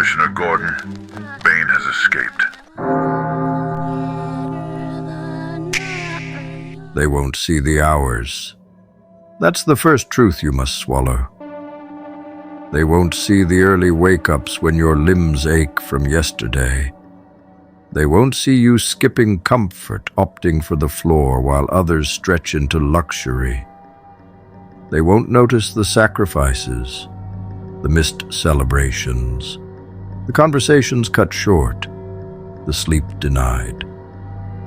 Commissioner Gordon, Bane has escaped. They won't see the hours. That's the first truth you must swallow. They won't see the early wake-ups when your limbs ache from yesterday. They won't see you skipping comfort, opting for the floor while others stretch into luxury. They won't notice the sacrifices, the missed celebrations, the conversations cut short, the sleep denied.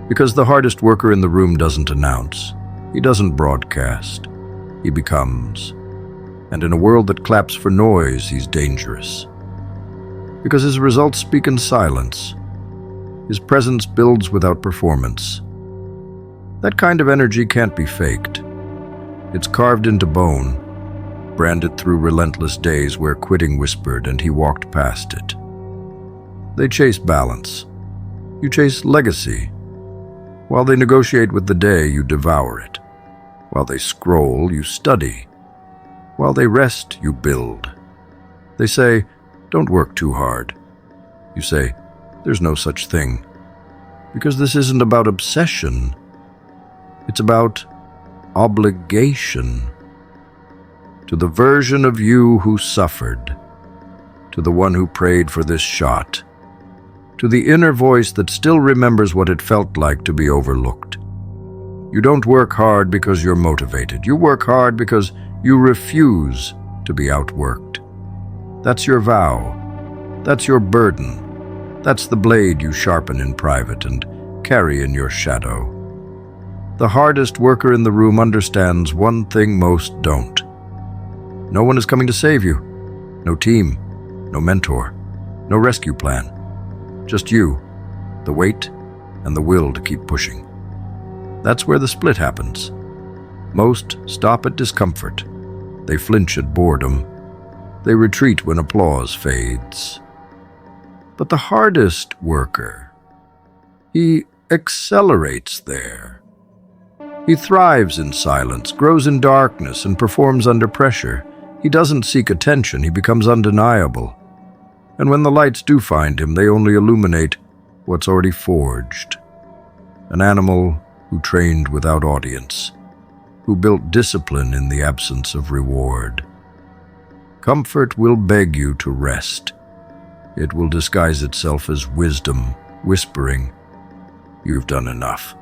Because the hardest worker in the room doesn't announce, he doesn't broadcast, he becomes. And in a world that claps for noise, he's dangerous. Because his results speak in silence, his presence builds without performance. That kind of energy can't be faked. It's carved into bone, branded through relentless days where quitting whispered and he walked past it. They chase balance. You chase legacy. While they negotiate with the day, you devour it. While they scroll, you study. While they rest, you build. They say, don't work too hard. You say, there's no such thing. Because this isn't about obsession. It's about obligation. To the version of you who suffered. To the one who prayed for this shot. To the inner voice that still remembers what it felt like to be overlooked. You don't work hard because you're motivated. You work hard because you refuse to be outworked. That's your vow. That's your burden. That's the blade you sharpen in private and carry in your shadow. The hardest worker in the room understands one thing most don't. No one is coming to save you. No team, no mentor, no rescue plan. Just you, the weight, and the will to keep pushing. That's where the split happens. Most stop at discomfort. They flinch at boredom. They retreat when applause fades. But the hardest worker, he accelerates there. He thrives in silence, grows in darkness, and performs under pressure. He doesn't seek attention, he becomes undeniable. And when the lights do find him, they only illuminate what's already forged. An animal who trained without audience, who built discipline in the absence of reward. Comfort will beg you to rest. It will disguise itself as wisdom, whispering, "You've done enough."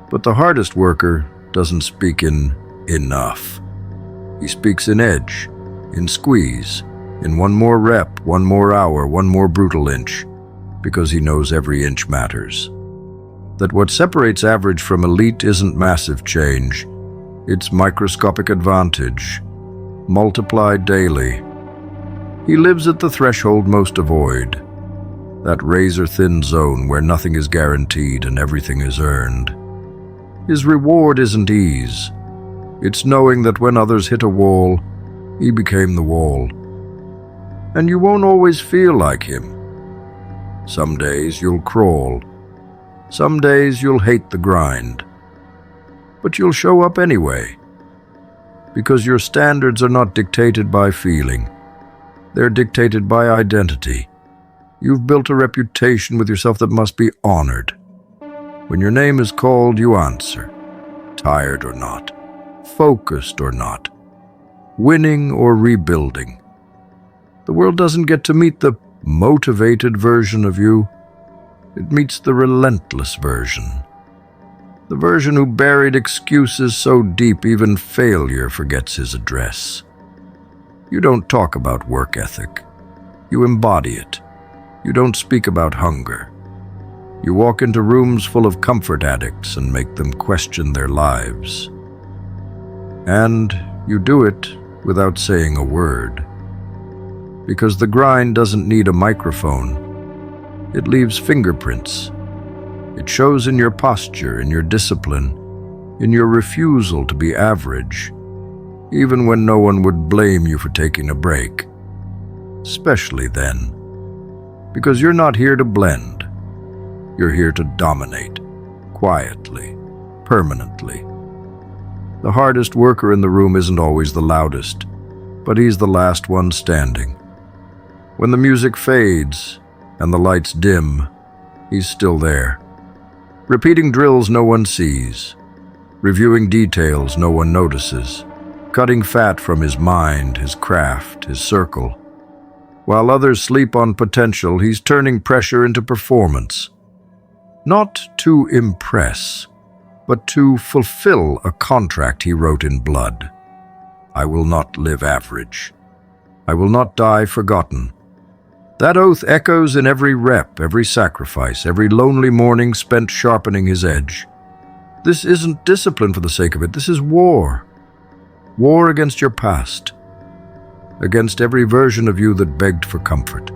But the hardest worker doesn't speak in enough. He speaks in edge, in squeeze, in one more rep, one more hour, one more brutal inch, because he knows every inch matters. That what separates average from elite isn't massive change, it's microscopic advantage, multiplied daily. He lives at the threshold most avoid, that razor-thin zone where nothing is guaranteed and everything is earned. His reward isn't ease, it's knowing that when others hit a wall, he became the wall. And you won't always feel like him. Some days you'll crawl. Some days you'll hate the grind. But you'll show up anyway. Because your standards are not dictated by feeling. They're dictated by identity. You've built a reputation with yourself that must be honored. When your name is called, you answer. Tired or not. Focused or not. Winning or rebuilding. The world doesn't get to meet the motivated version of you. It meets the relentless version. The version who buried excuses so deep even failure forgets his address. You don't talk about work ethic. You embody it. You don't speak about hunger. You walk into rooms full of comfort addicts and make them question their lives. And you do it without saying a word. Because the grind doesn't need a microphone. It leaves fingerprints. It shows in your posture, in your discipline, in your refusal to be average, even when no one would blame you for taking a break. Especially then. Because you're not here to blend. You're here to dominate, quietly, permanently. The hardest worker in the room isn't always the loudest, but he's the last one standing. When the music fades and the lights dim, he's still there. Repeating drills no one sees, reviewing details no one notices, cutting fat from his mind, his craft, his circle. While others sleep on potential, he's turning pressure into performance. Not to impress, but to fulfill a contract he wrote in blood. I will not live average. I will not die forgotten. That oath echoes in every rep, every sacrifice, every lonely morning spent sharpening his edge. This isn't discipline for the sake of it. This is war. War against your past. Against every version of you that begged for comfort.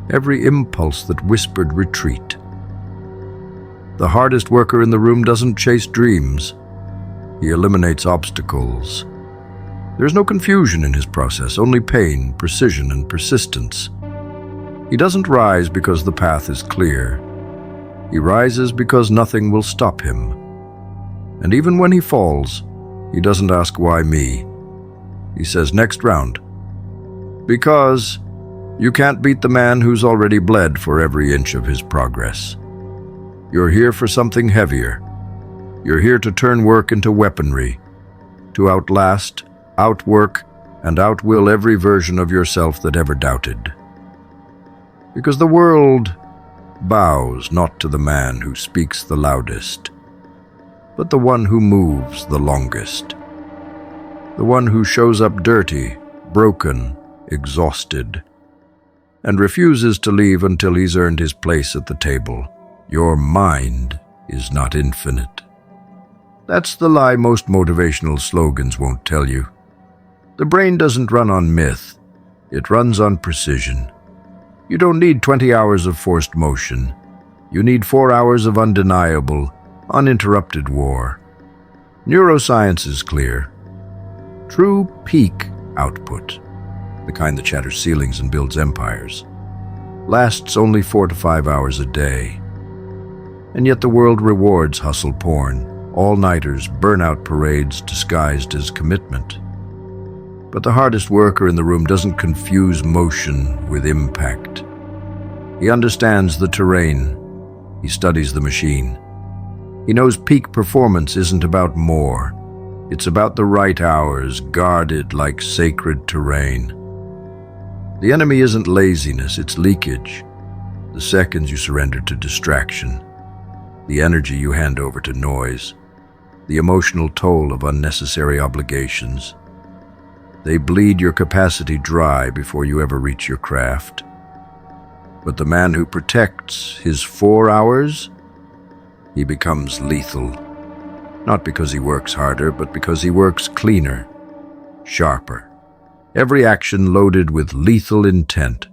Every impulse that whispered retreat. The hardest worker in the room doesn't chase dreams. He eliminates obstacles. There's no confusion in his process, only pain, precision, and persistence. He doesn't rise because the path is clear. He rises because nothing will stop him. And even when he falls, he doesn't ask, why me? He says, next round. Because you can't beat the man who's already bled for every inch of his progress. You're here for something heavier. You're here to turn work into weaponry, to outlast, outwork, and outwill every version of yourself that ever doubted. Because the world bows not to the man who speaks the loudest, but the one who moves the longest. The one who shows up dirty, broken, exhausted, and refuses to leave until he's earned his place at the table. Your mind is not infinite. That's the lie most motivational slogans won't tell you. The brain doesn't run on myth. It runs on precision. You don't need 20 hours of forced motion. You need 4 hours of undeniable, uninterrupted war. Neuroscience is clear. True peak output, the kind that shatters ceilings and builds empires, lasts only 4 to 5 hours a day. And yet the world rewards hustle porn, all-nighters, burnout parades disguised as commitment. But the hardest worker in the room doesn't confuse motion with impact. He understands the terrain. He studies the machine. He knows peak performance isn't about more. It's about the right hours, guarded like sacred terrain. The enemy isn't laziness, it's leakage. The seconds you surrender to distraction. The energy you hand over to noise. The emotional toll of unnecessary obligations. They bleed your capacity dry before you ever reach your craft. But the man who protects his 4 hours, he becomes lethal. Not because he works harder, but because he works cleaner, sharper. Every action loaded with lethal intent.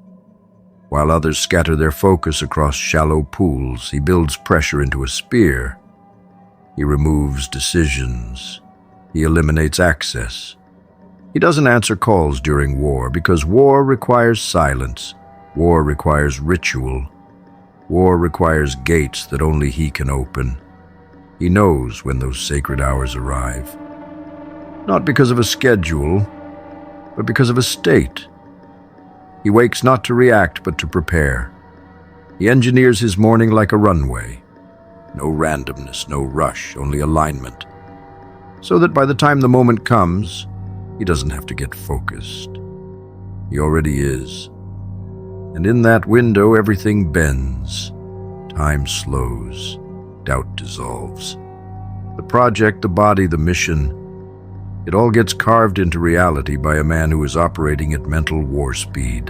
While others scatter their focus across shallow pools, he builds pressure into a spear. He removes decisions. He eliminates access. He doesn't answer calls during war because war requires silence. War requires ritual. War requires gates that only he can open. He knows when those sacred hours arrive. Not because of a schedule, but because of a state. He wakes not to react, but to prepare. He engineers his morning like a runway. No randomness, no rush, only alignment. So that by the time the moment comes, he doesn't have to get focused. He already is. And in that window, everything bends. Time slows. Doubt dissolves. The project, the body, the mission, it all gets carved into reality by a man who is operating at mental war speed.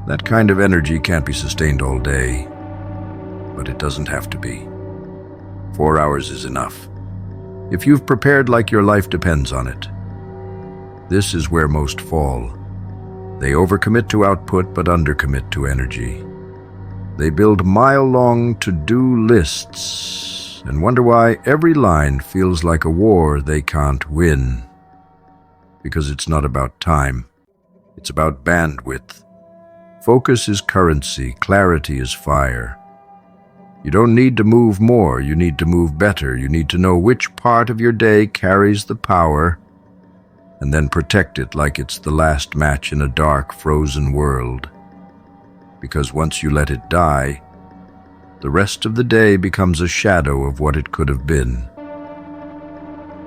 That kind of energy can't be sustained all day, but it doesn't have to be. 4 hours is enough. If you've prepared like your life depends on it. This is where most fall. They overcommit to output but undercommit to energy. They build mile-long to-do lists and wonder why every line feels like a war they can't win. Because it's not about time. It's about bandwidth. Focus is currency, clarity is fire. You don't need to move more, you need to move better. You need to know which part of your day carries the power and then protect it like it's the last match in a dark, frozen world. Because once you let it die, the rest of the day becomes a shadow of what it could have been.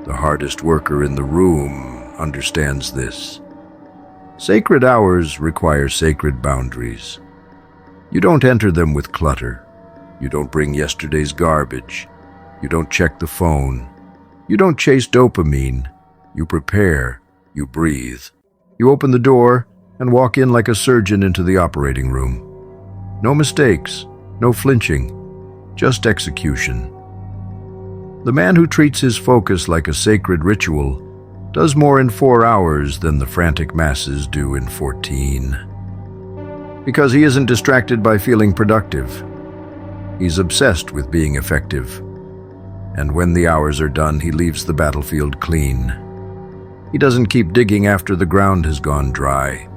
The hardest worker in the room understands this. Sacred hours require sacred boundaries. You don't enter them with clutter. You don't bring yesterday's garbage. You don't check the phone. You don't chase dopamine. You prepare. You breathe. You open the door and walk in like a surgeon into the operating room. No mistakes, no flinching, just execution. The man who treats his focus like a sacred ritual does more in 4 hours than the frantic masses do in 14. Because he isn't distracted by feeling productive. He's obsessed with being effective. And when the hours are done, he leaves the battlefield clean. He doesn't keep digging after the ground has gone dry.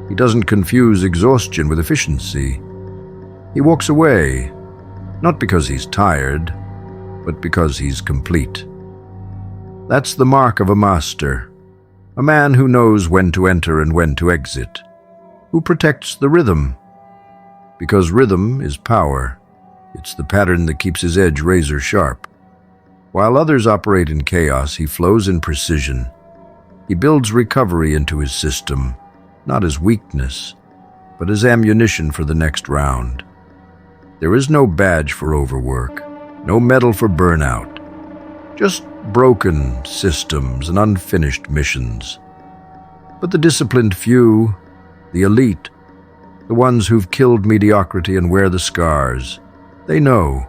He doesn't confuse exhaustion with efficiency. He walks away, not because he's tired, but because he's complete. That's the mark of a master, a man who knows when to enter and when to exit, who protects the rhythm. Because rhythm is power. It's the pattern that keeps his edge razor sharp. While others operate in chaos, he flows in precision. He builds recovery into his system, not as weakness, but as ammunition for the next round. There is no badge for overwork, no medal for burnout, just broken systems and unfinished missions. But the disciplined few, the elite, the ones who've killed mediocrity and wear the scars, they know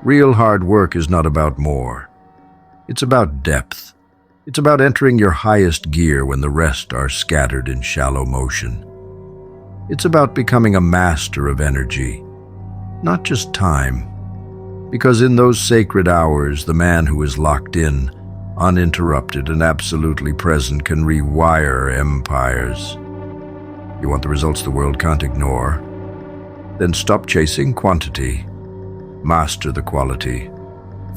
real hard work is not about more. It's about depth. It's about entering your highest gear when the rest are scattered in shallow motion. It's about becoming a master of energy, not just time. Because in those sacred hours, the man who is locked in, uninterrupted and absolutely present can rewire empires. You want the results the world can't ignore? Then stop chasing quantity. Master the quality.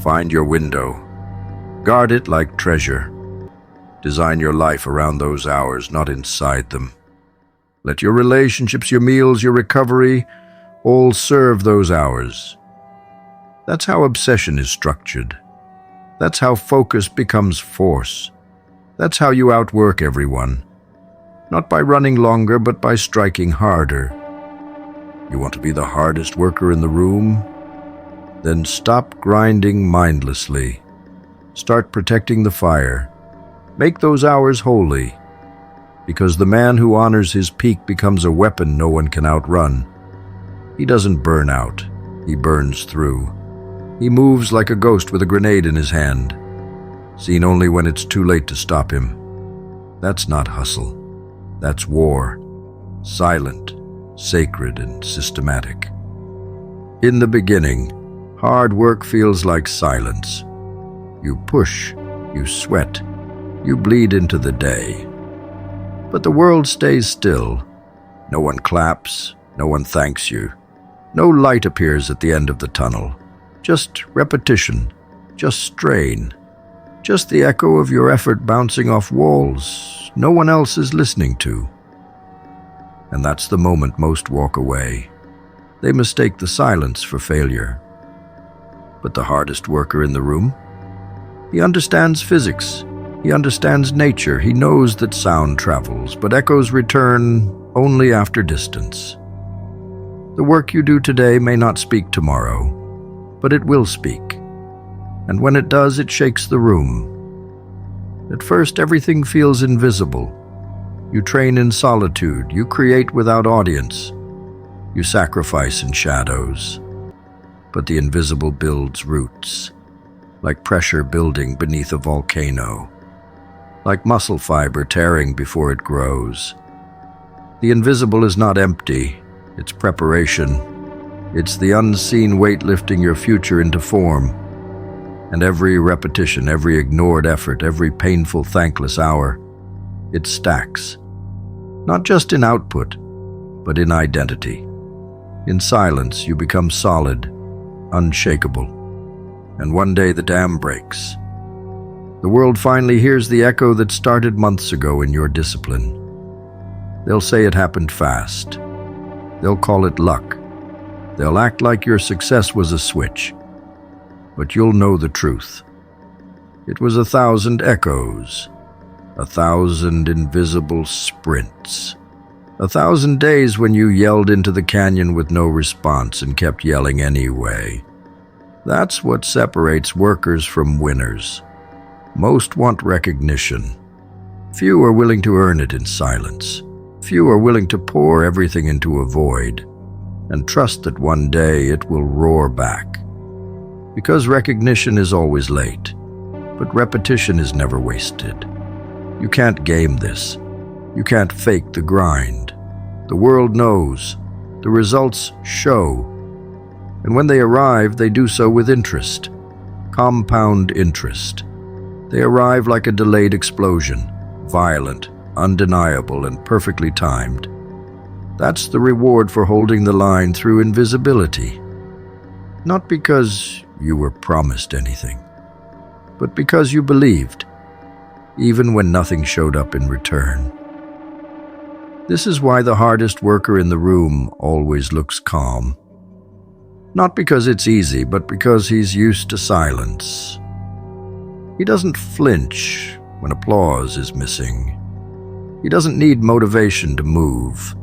Find your window. Guard it like treasure. Design your life around those hours, not inside them. Let your relationships, your meals, your recovery, all serve those hours. That's how obsession is structured. That's how focus becomes force. That's how you outwork everyone. Not by running longer, but by striking harder. You want to be the hardest worker in the room? Then stop grinding mindlessly. Start protecting the fire. Make those hours holy. Because the man who honors his peak becomes a weapon no one can outrun. He doesn't burn out. He burns through. He moves like a ghost with a grenade in his hand, seen only when it's too late to stop him. That's not hustle. That's war. Silent, sacred, and systematic. In the beginning, hard work feels like silence. You push, you sweat, you bleed into the day. But the world stays still. No one claps, no one thanks you. No light appears at the end of the tunnel. Just repetition, just strain, just the echo of your effort bouncing off walls no one else is listening to. And that's the moment most walk away. They mistake the silence for failure. But the hardest worker in the room? He understands physics. He understands nature. He knows that sound travels, but echoes return only after distance. The work you do today may not speak tomorrow, but it will speak. And when it does, it shakes the room. At first, everything feels invisible. You train in solitude. You create without audience. You sacrifice in shadows. But the invisible builds roots, like pressure building beneath a volcano, like muscle fiber tearing before it grows. The invisible is not empty. It's preparation. It's the unseen weight lifting your future into form. And every repetition, every ignored effort, every painful, thankless hour, it stacks. Not just in output, but in identity. In silence, you become solid, unshakable. And one day the dam breaks. The world finally hears the echo that started months ago in your discipline. They'll say it happened fast. They'll call it luck. They'll act like your success was a switch. But you'll know the truth. It was 1,000 echoes, 1,000 invisible sprints, 1,000 days when you yelled into the canyon with no response and kept yelling anyway. That's what separates workers from winners. Most want recognition. Few are willing to earn it in silence. Few are willing to pour everything into a void and trust that one day it will roar back. Because recognition is always late, but repetition is never wasted. You can't game this. You can't fake the grind. The world knows. The results show. And when they arrive, they do so with interest. Compound interest. They arrive like a delayed explosion, violent, undeniable, and perfectly timed. That's the reward for holding the line through invisibility. Not because you were promised anything, but because you believed, even when nothing showed up in return. This is why the hardest worker in the room always looks calm. Not because it's easy, but because he's used to silence. He doesn't flinch when applause is missing. He doesn't need motivation to move.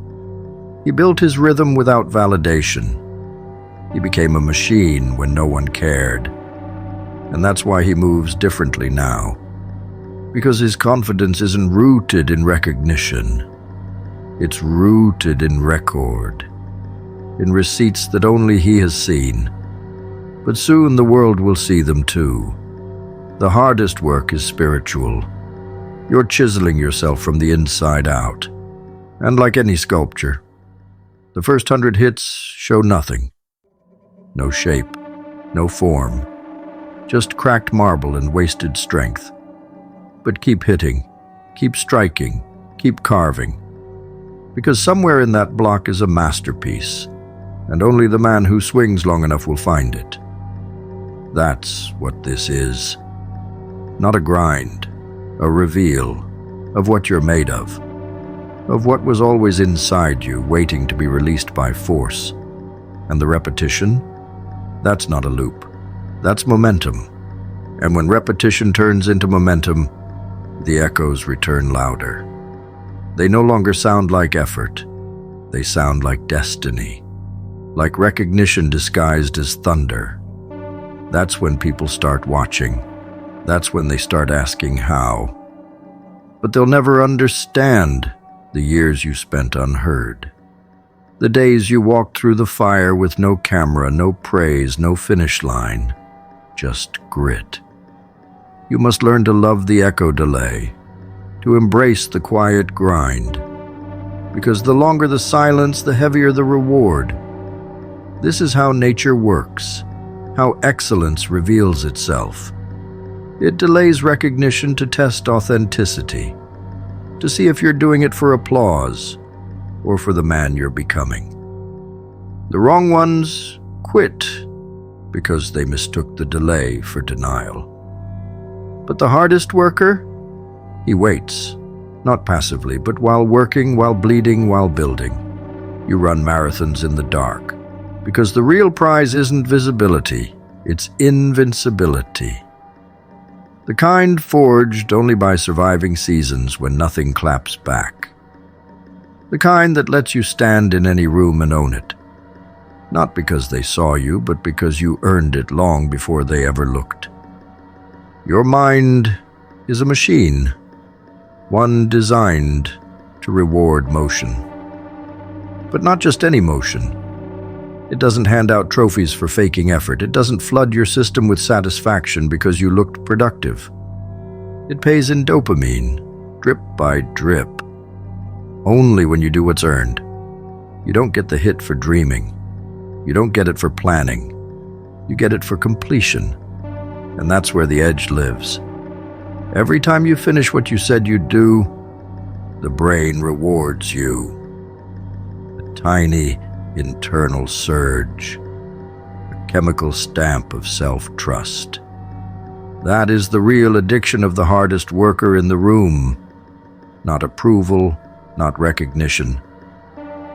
He built his rhythm without validation. He became a machine when no one cared. And that's why he moves differently now. Because his confidence isn't rooted in recognition. It's rooted in record, in receipts that only he has seen. But soon the world will see them too. The hardest work is spiritual. You're chiseling yourself from the inside out. And like any sculpture, the first 100 hits show nothing. No shape, no form, just cracked marble and wasted strength. But keep hitting, keep striking, keep carving. Because somewhere in that block is a masterpiece, and only the man who swings long enough will find it. That's what this is. Not a grind, a reveal of what you're made of what was always inside you, waiting to be released by force. And the repetition? That's not a loop. That's momentum. And when repetition turns into momentum, the echoes return louder. They no longer sound like effort. They sound like destiny, like recognition disguised as thunder. That's when people start watching. That's when they start asking how. But they'll never understand the years you spent unheard. The days you walked through the fire with no camera, no praise, no finish line, just grit. You must learn to love the echo delay, to embrace the quiet grind, because the longer the silence, the heavier the reward. This is how nature works, how excellence reveals itself. It delays recognition to test authenticity, to see if you're doing it for applause or for the man you're becoming. The wrong ones quit because they mistook the delay for denial. But the hardest worker, he waits, not passively, but while working, while bleeding, while building. You run marathons in the dark, because the real prize isn't visibility, it's invincibility. The kind forged only by surviving seasons when nothing claps back. The kind that lets you stand in any room and own it. Not because they saw you, but because you earned it long before they ever looked. Your mind is a machine, one designed to reward motion. But not just any motion. It doesn't hand out trophies for faking effort. It doesn't flood your system with satisfaction because you looked productive. It pays in dopamine, drip by drip. Only when you do what's earned. You don't get the hit for dreaming. You don't get it for planning. You get it for completion. And that's where the edge lives. Every time you finish what you said you'd do, the brain rewards you. A tiny internal surge, a chemical stamp of self-trust. That is the real addiction of the hardest worker in the room. Not approval, not recognition,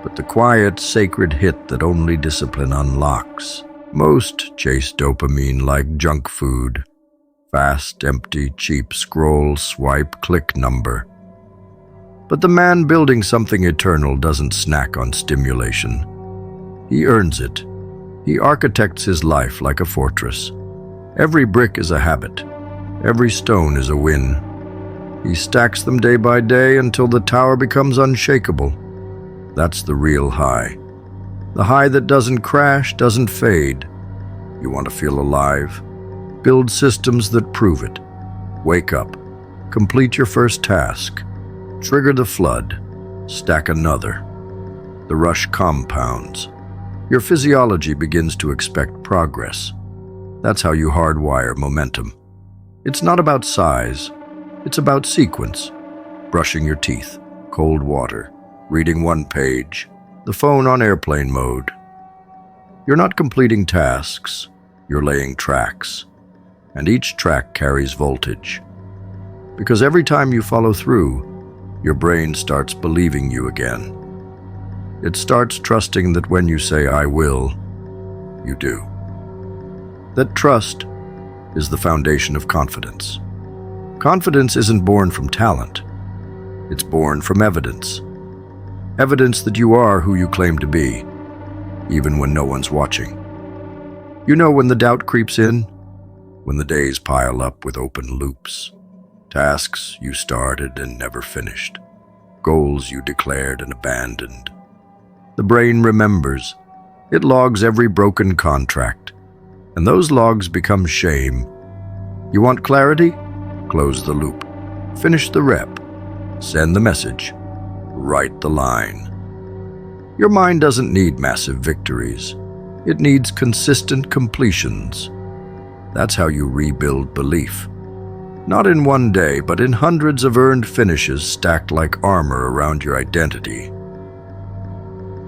but the quiet, sacred hit that only discipline unlocks. Most chase dopamine like junk food. Fast, empty, cheap scroll, swipe, click number. But the man building something eternal doesn't snack on stimulation. He earns it. He architects his life like a fortress. Every brick is a habit. Every stone is a win. He stacks them day by day until the tower becomes unshakable. That's the real high. The high that doesn't crash, doesn't fade. You want to feel alive? Build systems that prove it. Wake up. Complete your first task. Trigger the flood. Stack another. The rush compounds. Your physiology begins to expect progress. That's how you hardwire momentum. It's not about size. It's about sequence. Brushing your teeth, cold water, reading one page, the phone on airplane mode. You're not completing tasks. You're laying tracks. And each track carries voltage. Because every time you follow through, your brain starts believing you again. It starts trusting that when you say, "I will," you do. That trust is the foundation of confidence. Confidence isn't born from talent. It's born from evidence. Evidence that you are who you claim to be, even when no one's watching. You know when the doubt creeps in, when the days pile up with open loops, tasks you started and never finished, goals you declared and abandoned. The brain remembers. It logs every broken contract, and those logs become shame. You want clarity? Close the loop. Finish the rep. Send the message. Write the line. Your mind doesn't need massive victories. It needs consistent completions. That's how you rebuild belief. Not in one day, but in hundreds of earned finishes stacked like armor around your identity.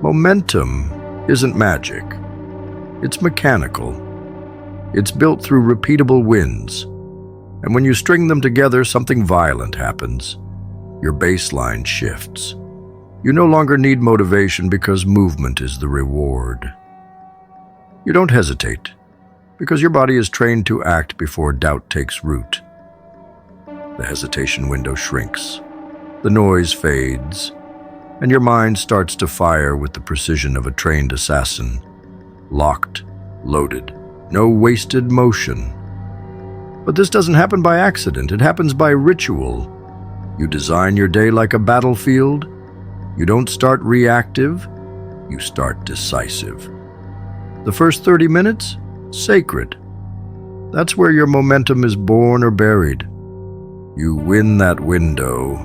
Momentum isn't magic. It's mechanical. It's built through repeatable wins. And when you string them together, something violent happens. Your baseline shifts. You no longer need motivation because movement is the reward. You don't hesitate because your body is trained to act before doubt takes root. The hesitation window shrinks. The noise fades. And your mind starts to fire with the precision of a trained assassin. Locked, loaded, no wasted motion. But this doesn't happen by accident. It happens by ritual. You design your day like a battlefield. You don't start reactive. You start decisive. The first 30 minutes? Sacred. That's where your momentum is born or buried. You win that window,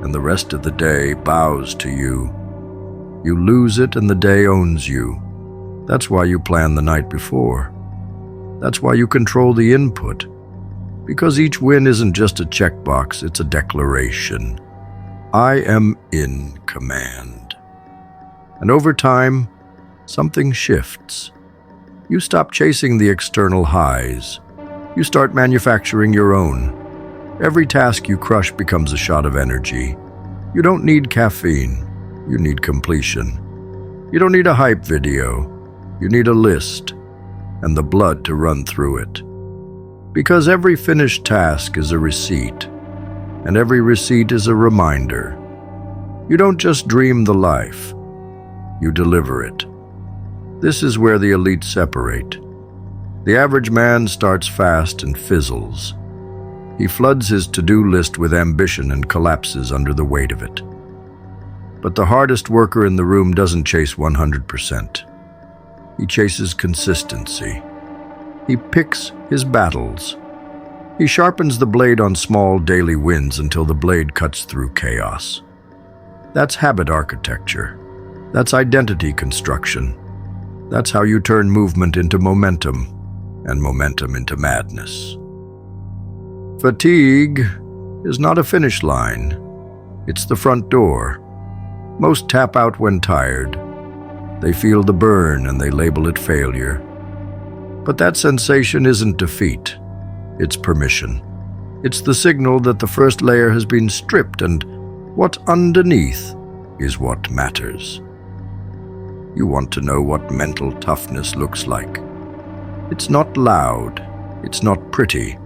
and the rest of the day bows to you. You lose it, and the day owns you. That's why you plan the night before. That's why you control the input. Because each win isn't just a checkbox, it's a declaration. I am in command. And over time, something shifts. You stop chasing the external highs. You start manufacturing your own. Every task you crush becomes a shot of energy. You don't need caffeine. You need completion. You don't need a hype video. You need a list and the blood to run through it. Because every finished task is a receipt, and every receipt is a reminder. You don't just dream the life. You deliver it. This is where the elite separate. The average man starts fast and fizzles. He floods his to-do list with ambition and collapses under the weight of it. But the hardest worker in the room doesn't chase 100%. He chases consistency. He picks his battles. He sharpens the blade on small daily wins until the blade cuts through chaos. That's habit architecture. That's identity construction. That's how you turn movement into momentum, and momentum into madness. Fatigue is not a finish line. It's the front door. Most tap out when tired. They feel the burn and they label it failure. But that sensation isn't defeat. It's permission. It's the signal that the first layer has been stripped and what underneath is what matters. You want to know what mental toughness looks like. It's not loud. It's not pretty.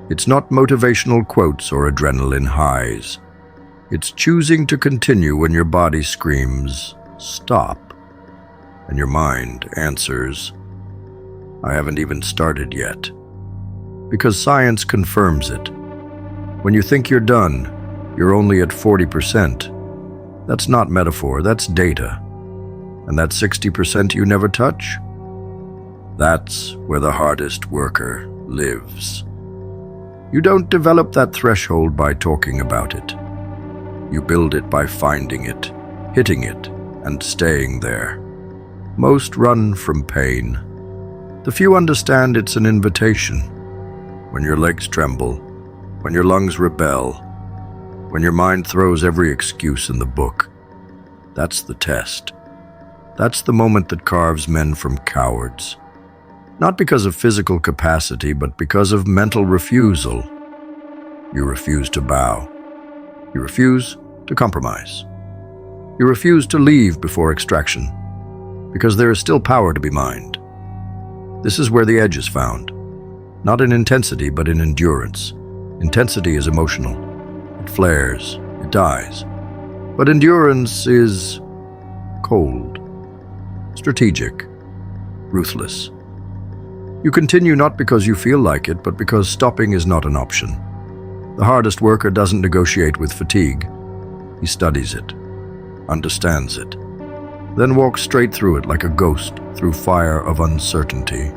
It's not motivational quotes or adrenaline highs. It's choosing to continue when your body screams, "Stop," and your mind answers, "I haven't even started yet." Because science confirms it. When you think you're done, you're only at 40%. That's not metaphor, that's data. And that 60% you never touch? That's where the hardest worker lives. You don't develop that threshold by talking about it. You build it by finding it, hitting it, and staying there. Most run from pain. The few understand it's an invitation. When your legs tremble, when your lungs rebel, when your mind throws every excuse in the book, that's the test. That's the moment that carves men from cowards. Not because of physical capacity, but because of mental refusal. You refuse to bow. You refuse to compromise. You refuse to leave before extraction, because there is still power to be mined. This is where the edge is found. Not in intensity, but in endurance. Intensity is emotional. It flares. It dies. But endurance is cold, strategic, ruthless. You continue not because you feel like it, but because stopping is not an option. The hardest worker doesn't negotiate with fatigue. He studies it, understands it, then walks straight through it like a ghost through fire of uncertainty.